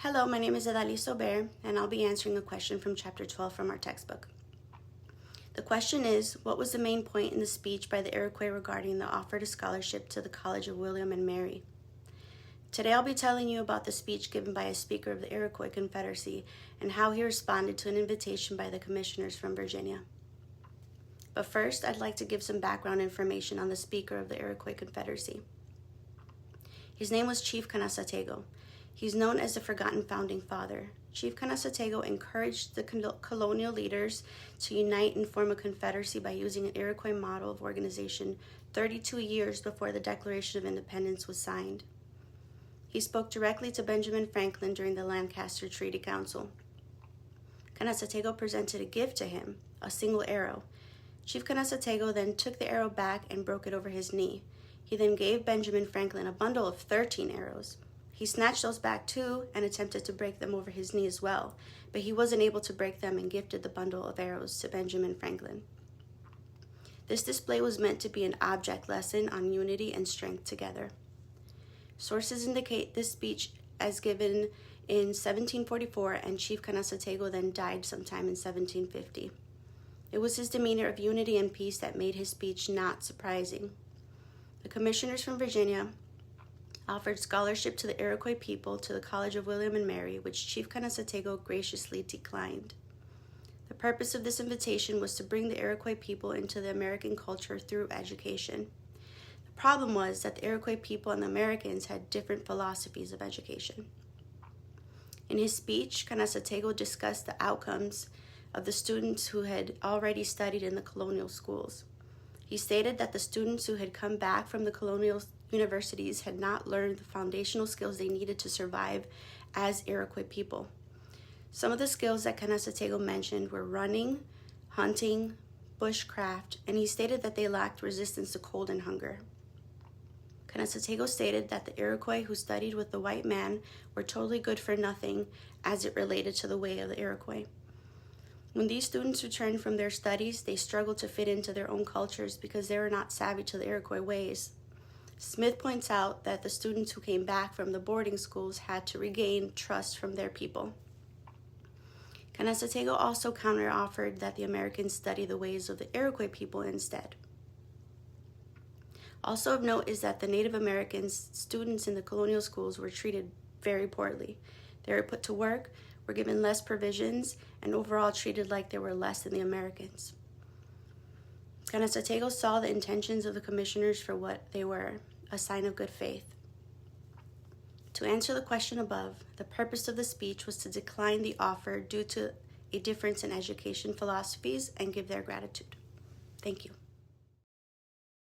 Hello, my name is Edaliz, and I'll be answering a question from Chapter 12 from our textbook. The question is, what was the main point in the speech by the Iroquois regarding the offered scholarship to the College of William and Mary? Today I'll be telling you about the speech given by a speaker of the Iroquois Confederacy and how he responded to an invitation by the commissioners from Virginia. But first, I'd like to give some background information on the speaker of the Iroquois Confederacy. His name was Chief Canasatego. He's known as the Forgotten Founding Father. Chief Canasatego encouraged the colonial leaders to unite and form a confederacy by using an Iroquois model of organization 32 years before the Declaration of Independence was signed. He spoke directly to Benjamin Franklin during the Lancaster Treaty Council. Canasatego presented a gift to him, a single arrow. Chief Canasatego then took the arrow back and broke it over his knee. He then gave Benjamin Franklin a bundle of 13 arrows. He snatched those back too and attempted to break them over his knee as well, but he wasn't able to break them and gifted the bundle of arrows to Benjamin Franklin. This display was meant to be an object lesson on unity and strength together. Sources indicate this speech as given in 1744, and Chief Canasatego then died sometime in 1750. It was his demeanor of unity and peace that made his speech not surprising. The commissioners from Virginia offered scholarship to the Iroquois people to the College of William and Mary, which Chief Canasatego graciously declined. The purpose of this invitation was to bring the Iroquois people into the American culture through education. The problem was that the Iroquois people and the Americans had different philosophies of education. In his speech, Canasatego discussed the outcomes of the students who had already studied in the colonial schools. He stated that the students who had come back from the colonial universities had not learned the foundational skills they needed to survive as Iroquois people. Some of the skills that Canasatego mentioned were running, hunting, bushcraft, and he stated that they lacked resistance to cold and hunger. Canasatego stated that the Iroquois who studied with the white man were totally good for nothing as it related to the way of the Iroquois. When these students returned from their studies, they struggled to fit into their own cultures because they were not savvy to the Iroquois ways. Smith points out that the students who came back from the boarding schools had to regain trust from their people. Canasatego also counter-offered that the Americans study the ways of the Iroquois people instead. Also of note is that the Native Americans students in the colonial schools were treated very poorly. They were put to work, were given less provisions, and overall treated like they were less than the Americans. Canasatego saw the intentions of the commissioners for what they were, a sign of good faith. To answer the question above, the purpose of the speech was to decline the offer due to a difference in education philosophies and give their gratitude. Thank you.